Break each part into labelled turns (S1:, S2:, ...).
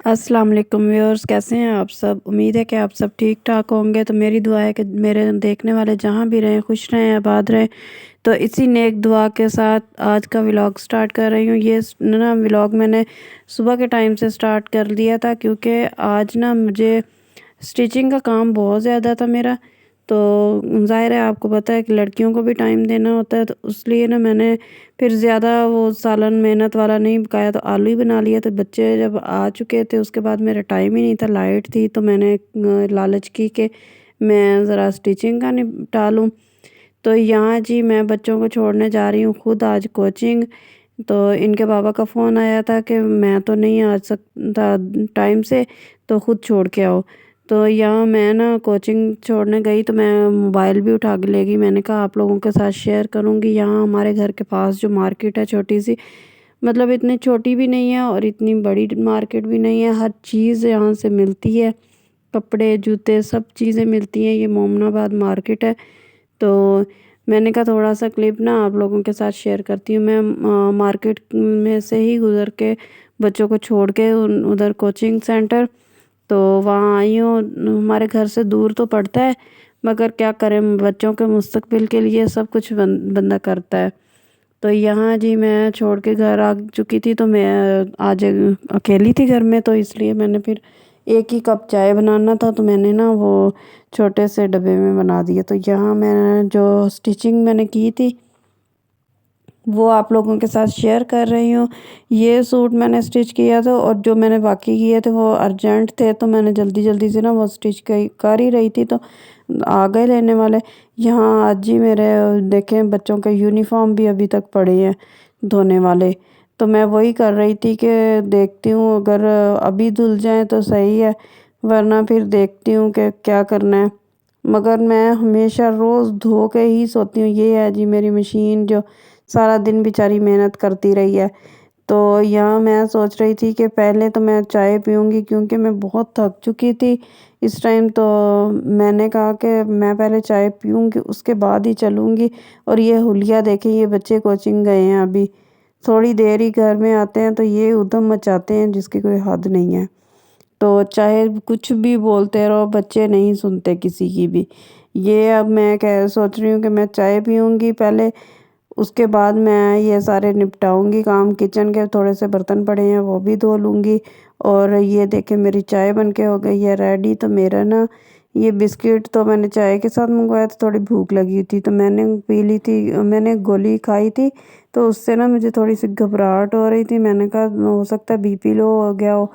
S1: अस्सलाम वालेकुम व्यूअर्स, कैसे हैं आप सब। उम्मीद है कि आप सब ठीक ठाक होंगे। तो मेरी दुआ है कि मेरे देखने वाले जहाँ भी रहें खुश रहें, आबाद रहें। तो इसी नेक दुआ के साथ आज का व्लॉग स्टार्ट कर रही हूँ। ये ना व्लॉग मैंने सुबह के टाइम से स्टार्ट कर दिया था, क्योंकि आज ना मुझे स्टिचिंग का काम बहुत ज़्यादा था मेरा। तो ज़ाहिर है आपको पता है कि लड़कियों को भी टाइम देना होता है, तो इसलिए ना मैंने फिर ज़्यादा वो सालन मेहनत वाला नहीं पकाया, तो आलू ही बना लिया। तो बच्चे जब आ चुके थे उसके बाद मेरा टाइम ही नहीं था, लाइट थी, तो मैंने लालच की कि मैं ज़रा स्टिचिंग का निपटा लूँ। तो यहाँ जी मैं बच्चों को छोड़ने जा रही हूँ खुद आज कोचिंग। तो इनके पापा का फ़ोन आया था कि मैं तो नहीं आ सकता टाइम से, तो खुद छोड़ के आओ। तो यहाँ मैं ना कोचिंग छोड़ने गई तो मैं मोबाइल भी उठा के ले गई। मैंने कहा आप लोगों के साथ शेयर करूँगी। यहाँ हमारे घर के पास जो मार्केट है छोटी सी, मतलब इतनी छोटी भी नहीं है और इतनी बड़ी मार्केट भी नहीं है, हर चीज़ यहाँ से मिलती है। कपड़े जूते सब चीज़ें मिलती हैं, ये मोमनाबाद मार्केट है। तो मैंने कहा थोड़ा सा क्लिप ना आप लोगों के साथ शेयर करती हूँ। मैं मार्केट में से ही गुज़र के बच्चों को छोड़ के उधर कोचिंग सेंटर तो वहाँ आई हूँ। हमारे घर से दूर तो पड़ता है, मगर क्या करें, बच्चों के मुस्तकबिल के लिए सब कुछ बंदा करता है। तो यहाँ जी मैं छोड़ के घर आ चुकी थी। तो मैं आज अकेली थी घर में, तो इसलिए मैंने फिर एक ही कप चाय बनाना था, तो मैंने ना वो छोटे से डब्बे में बना दिया। तो यहाँ मैं जो स्टिचिंग मैंने की थी वो आप लोगों के साथ शेयर कर रही हूँ। ये सूट मैंने स्टिच किया था और जो मैंने बाकी किए थे वो अर्जेंट थे, तो मैंने जल्दी जल्दी से ना वो स्टिच कर ही रही थी, तो आ गए लेने वाले। यहाँ आज ही मेरे देखें बच्चों के यूनिफॉर्म भी अभी तक पड़े हैं धोने वाले। तो मैं वही कर रही थी कि देखती हूँ अगर अभी धुल जाएँ तो सही है, वरना फिर देखती हूँ कि क्या करना है। मगर मैं हमेशा रोज़ धो के ही सोती हूँ। ये है जी मेरी मशीन जो सारा दिन बेचारी मेहनत करती रही है। तो यहाँ मैं सोच रही थी कि पहले तो मैं चाय पीऊँगी, क्योंकि मैं बहुत थक चुकी थी इस टाइम। तो मैंने कहा कि मैं पहले चाय पीऊँगी उसके बाद ही चलूँगी। और ये हुलिया देखें, ये बच्चे कोचिंग गए हैं अभी, थोड़ी देर ही घर में आते हैं तो ये उधम मचाते हैं जिसकी कोई हद नहीं है। तो चाहे कुछ भी बोलते रहो, बच्चे नहीं सुनते किसी की भी। ये अब मैं कह सोच रही हूँ कि मैं चाय पीऊँगी पहले, उसके बाद मैं ये सारे निपटाऊँगी काम। किचन के थोड़े से बर्तन पड़े हैं वो भी धो लूँगी। और ये देखें मेरी चाय बन के हो गई है रेडी। तो मेरा ना ये बिस्किट तो मैंने चाय के साथ मंगवाया था, थोड़ी भूख लगी थी तो मैंने पी ली थी, मैंने गोली खाई थी। तो उससे ना मुझे थोड़ी सी घबराहट हो रही थी। मैंने कहा हो सकता है बीपी लो हो गया हो।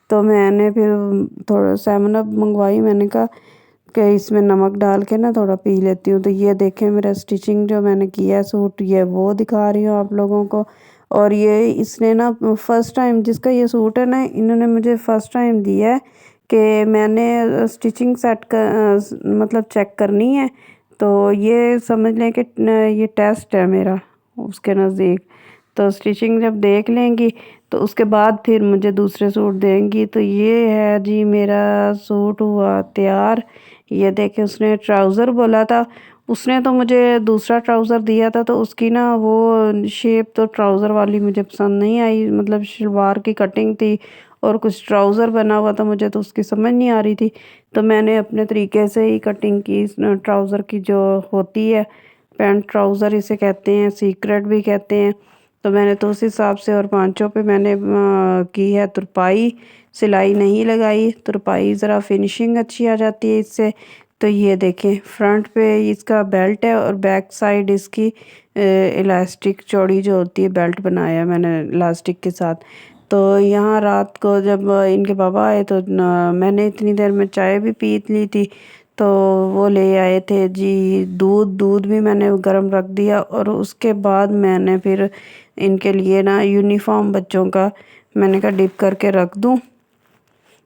S1: तो मैंने फिर थोड़ा 7 अप मंगवाई। मैंने कहा कि इसमें नमक डाल के ना थोड़ा पी लेती हूँ। तो ये देखें मेरा स्टिचिंग जो मैंने किया है सूट, ये वो दिखा रही हूँ आप लोगों को। और ये इसने ना फर्स्ट टाइम जिसका ये सूट है ना, इन्होंने मुझे फर्स्ट टाइम दिया है कि मैंने स्टिचिंग सेट कर मतलब चेक करनी है। तो ये समझ लें कि ये टेस्ट है मेरा उसके नज़दीक। तो स्टिचिंग जब देख लेंगी तो उसके बाद फिर मुझे दूसरे सूट देंगी। तो ये है जी मेरा सूट हुआ तैयार। ये देखे, उसने ट्राउज़र बोला था, उसने तो मुझे दूसरा ट्राउज़र दिया था, तो उसकी ना वो शेप तो ट्राउज़र वाली मुझे पसंद नहीं आई। मतलब शलवार की कटिंग थी और कुछ ट्राउज़र बना हुआ था, मुझे तो उसकी समझ नहीं आ रही थी। तो मैंने अपने तरीके से ही कटिंग की ट्राउज़र की जो होती है, पैंट ट्राउज़र इसे कहते हैं, सीक्रेट भी कहते हैं। तो मैंने तो उस हिसाब से और पांचों पे मैंने की है तुरपाई, सिलाई नहीं लगाई। तुरपाई ज़रा फिनिशिंग अच्छी आ जाती है इससे। तो ये देखें फ्रंट पे इसका बेल्ट है और बैक साइड इसकी इलास्टिक चौड़ी जो होती है बेल्ट बनाया है मैंने इलास्टिक के साथ। तो यहाँ रात को जब इनके पापा आए तो मैंने इतनी देर में चाय भी पी ली थी। तो वो ले आए थे जी दूध, दूध भी मैंने गर्म रख दिया। और उसके बाद मैंने फिर इनके लिए ना यूनिफॉर्म बच्चों का मैंने कहा डिप करके रख दूं,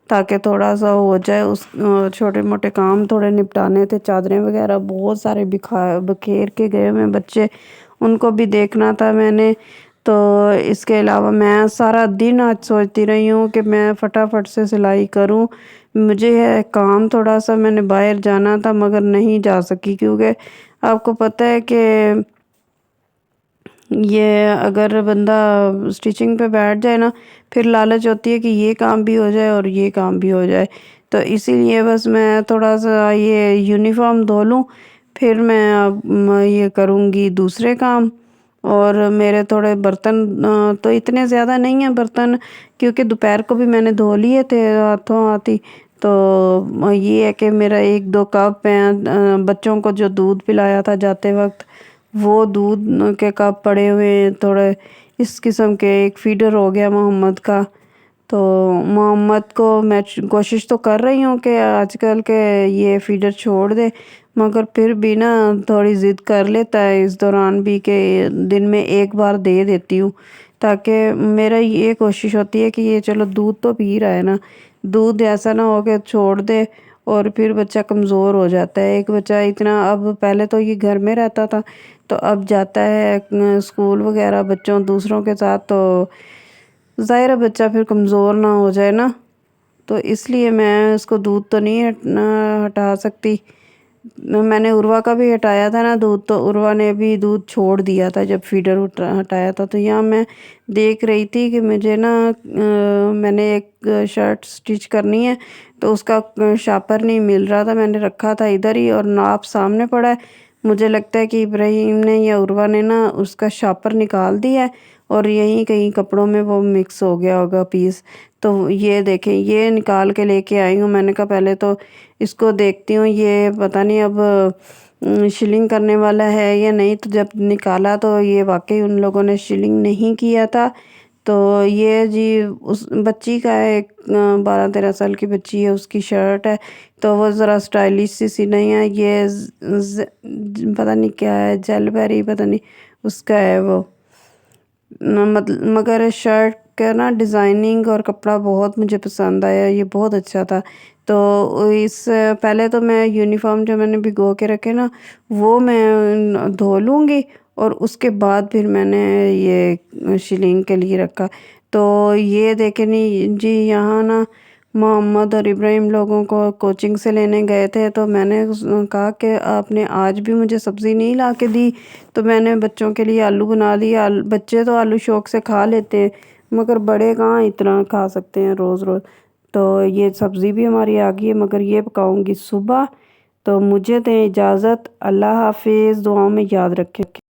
S1: ताकि थोड़ा सा हो जाए। उस छोटे मोटे काम थोड़े निपटाने थे, चादरें वगैरह बहुत सारे बखेर के गए हुए बच्चे, उनको भी देखना था मैंने। तो इसके अलावा मैं सारा दिन आज सोचती रही हूँ कि मैं फटाफट से सिलाई करूँ। मुझे है काम थोड़ा सा, मैंने बाहर जाना था मगर नहीं जा सकी, क्योंकि आपको पता है कि ये अगर बंदा स्टिचिंग पे बैठ जाए ना, फिर लालच होती है कि ये काम भी हो जाए और ये काम भी हो जाए। तो इसीलिए बस मैं थोड़ा-सा ये यूनिफ़ॉर्म धो लूँ, फिर मैं अब ये करूँगी दूसरे काम। और मेरे थोड़े बर्तन तो इतने ज़्यादा नहीं हैं बर्तन, क्योंकि दोपहर को भी मैंने धो लिए थे हाथों-हाथ ही। तो ये है कि मेरा 1-2 कप हैं, बच्चों को जो दूध पिलाया था जाते वक़्त, वो दूध के कप पड़े हुए हैं थोड़े इस किस्म के। एक फ़ीडर हो गया मोहम्मद का। तो मोहम्मद को मैं कोशिश तो कर रही हूँ कि आजकल के ये फ़ीडर छोड़ दे, मगर फिर भी ना थोड़ी ज़िद कर लेता है इस दौरान भी कि दिन में 1 बार दे देती हूँ, ताकि मेरा ये कोशिश होती है कि ये चलो दूध तो पी रहा है ना, दूध ऐसा ना हो कि छोड़ दे और फिर बच्चा कमज़ोर हो जाता है। एक बच्चा इतना, अब पहले तो ये घर में रहता था, तो अब जाता है स्कूल वगैरह बच्चों दूसरों के साथ, तो ज़ाहिर है बच्चा फिर कमज़ोर ना हो जाए ना, तो इसलिए मैं उसको दूध तो नहीं हटा सकती। मैंने उर्वा का भी हटाया था ना दूध, तो उर्वा ने भी दूध छोड़ दिया था जब फीडर हटाया था। तो यहाँ मैं देख रही थी कि मुझे ना मैंने एक शर्ट स्टिच करनी है, तो उसका शापर नहीं मिल रहा था। मैंने रखा था इधर ही और नाप सामने पड़ा है। मुझे लगता है कि इब्राहिम ने या उर्वा ने ना उसका शापर निकाल दिया है और यहीं कहीं कपड़ों में वो मिक्स हो गया होगा पीस। तो ये देखें, ये निकाल के लेके आई हूँ। मैंने कहा पहले तो इसको देखती हूँ, ये पता नहीं अब शिलिंग करने वाला है या नहीं। तो जब निकाला तो ये वाकई उन लोगों ने शिलिंग नहीं किया था। तो ये जी उस बच्ची का है, एक 12-13 साल की बच्ची है, उसकी शर्ट है। तो वो ज़रा स्टाइलिश सी नहीं है, ये पता नहीं क्या है, जेलबेरी पता नहीं उसका है वो। मगर शर्ट का ना डिज़ाइनिंग और कपड़ा बहुत मुझे पसंद आया, ये बहुत अच्छा था। तो इस पहले तो मैं यूनिफ़ॉर्म जो मैंने भिगो के रखे ना, वो मैं धो लूँगी और उसके बाद फिर मैंने ये शिलिंग के लिए रखा। तो ये देखें नहीं जी, यहाँ ना मोहम्मद और इब्राहिम लोगों को कोचिंग से लेने गए थे, तो मैंने कहा कि आपने आज भी मुझे सब्ज़ी नहीं ला के दी। तो मैंने बच्चों के लिए आलू बना दिए। बच्चे तो आलू शौक से खा लेते हैं, मगर बड़े कहाँ इतना खा सकते हैं रोज़ रोज़। तो ये सब्ज़ी भी हमारी आ गई है, मगर ये पकाऊंगी सुबह। तो मुझे दें इजाज़त। अल्लाह हाफिज़, दुआओं में याद रखें।